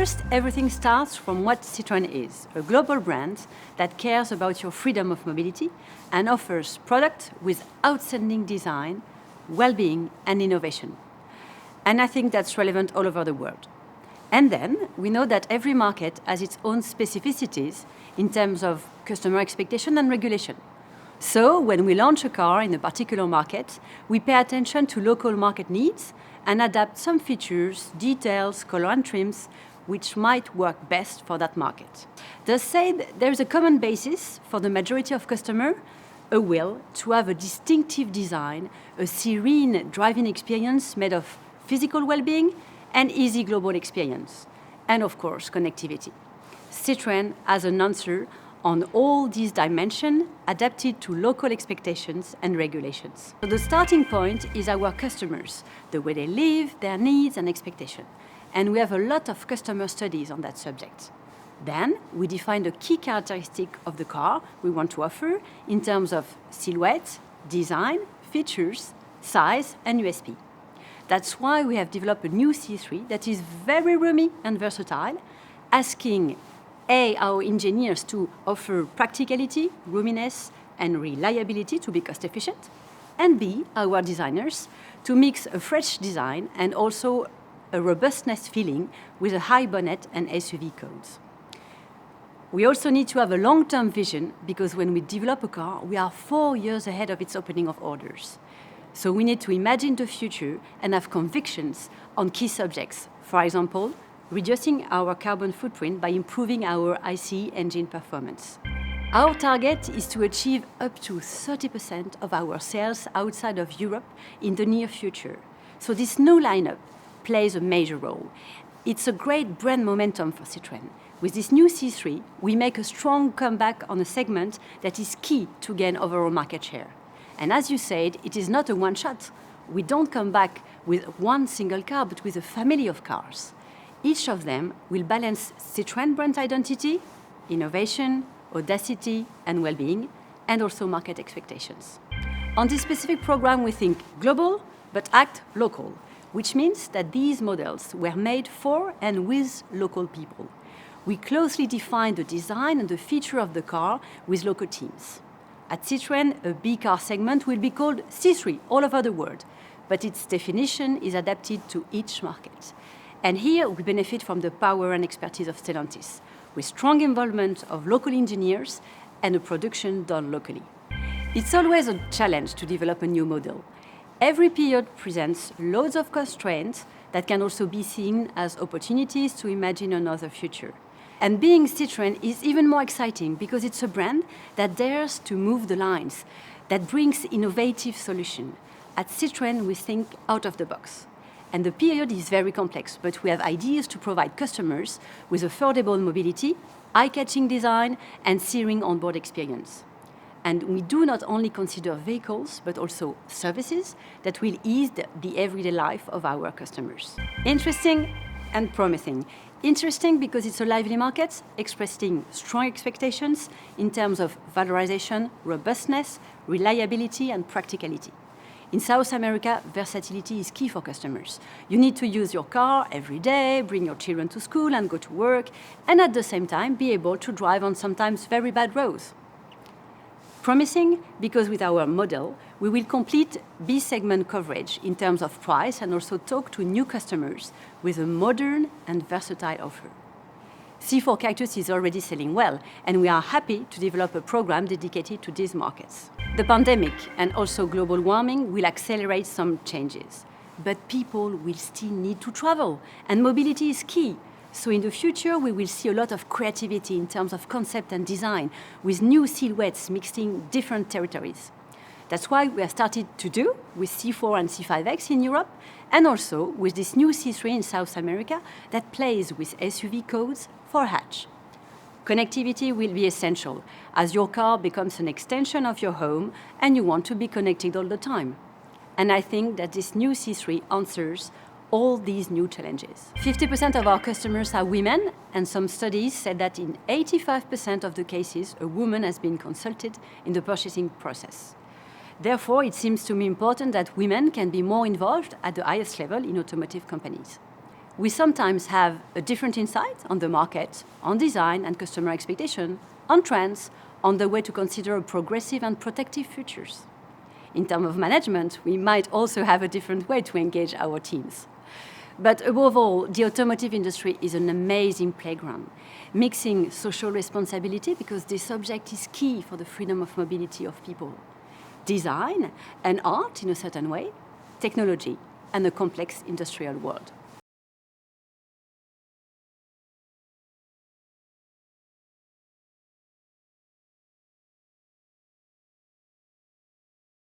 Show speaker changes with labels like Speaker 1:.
Speaker 1: First, everything starts from what Citroën is, a global brand that cares about your freedom of mobility and offers products with outstanding design, well-being and innovation. And I think that's relevant all over the world. And then we know that every market has its own specificities in terms of customer expectation and regulation. So when we launch a car in a particular market, we pay attention to local market needs and adapt some features, details, color and trims, which might work best for that market. Thus said, there is a common basis for the majority of customers, a will to have a distinctive design, a serene driving experience made of physical well-being and easy global experience, and of course, connectivity. Citroën has an answer on all these dimensions adapted to local expectations and regulations. So the starting point is our customers, the way they live, their needs and expectations. And we have a lot of customer studies on that subject. Then we define the key characteristic of the car we want to offer in terms of silhouette, design, features, size and USP. That's why we have developed a new C3 that is very roomy and versatile, asking A, our engineers to offer practicality, roominess and reliability to be cost efficient, and B, our designers to mix a fresh design and also a robustness feeling with a high bonnet and SUV codes. We also need to have a long-term vision because when we develop a car, we are 4 years ahead of its opening of orders. So we need to imagine the future and have convictions on key subjects. For example, reducing our carbon footprint by improving our ICE engine performance. Our target is to achieve up to 30% of our sales outside of Europe in the near future. So this new lineup plays a major role. It's a great brand momentum for Citroën. With this new C3, we make a strong comeback on a segment that is key to gain overall market share. And as you said, it is not a one-shot. We don't come back with one single car, but with a family of cars. Each of them will balance Citroën brand identity, innovation, audacity and well-being, and also market expectations. On this specific program, we think global, but act local, which means that these models were made for and with local people. We closely define the design and the feature of the car with local teams. At Citroën, a B car segment will be called C3 all over the world, but its definition is adapted to each market. And here we benefit from the power and expertise of Stellantis, with strong involvement of local engineers and a production done locally. It's always a challenge to develop a new model. Every period presents loads of constraints that can also be seen as opportunities to imagine another future. And being Citroën is even more exciting because it's a brand that dares to move the lines, that brings innovative solutions. At Citroën, we think out of the box. And the period is very complex, but we have ideas to provide customers with affordable mobility, eye-catching design, and serene onboard experience. And we do not only consider vehicles, but also services that will ease the everyday life of our customers. Interesting and promising. Interesting because it's a lively market, expressing strong expectations in terms of valorization, robustness, reliability, and practicality. In South America, versatility is key for customers. You need to use your car every day, bring your children to school and go to work, and at the same time be able to drive on sometimes very bad roads. Promising because with our model, we will complete B segment coverage in terms of price and also talk to new customers with a modern and versatile offer. C4 Cactus is already selling well, and we are happy to develop a program dedicated to these markets. The pandemic and also global warming will accelerate some changes, but people will still need to travel, and mobility is key. So in the future, we will see a lot of creativity in terms of concept and design, with new silhouettes mixing different territories. That's why we have started to do with C4 and C5X in Europe, and also with this new C3 in South America that plays with SUV codes for hatch. Connectivity will be essential, as your car becomes an extension of your home and you want to be connected all the time. And I think that this new C3 answers all these new challenges. 50% of our customers are women, and some studies said that in 85% of the cases, a woman has been consulted in the purchasing process. Therefore, it seems to me important that women can be more involved at the highest level in automotive companies. We sometimes have a different insight on the market, on design and customer expectation, on trends, on the way to consider a progressive and protective futures. In terms of management, we might also have a different way to engage our teams. But above all, the automotive industry is an amazing playground, mixing social responsibility, because this subject is key for the freedom of mobility of people, design and art in a certain way, technology, and a complex industrial world.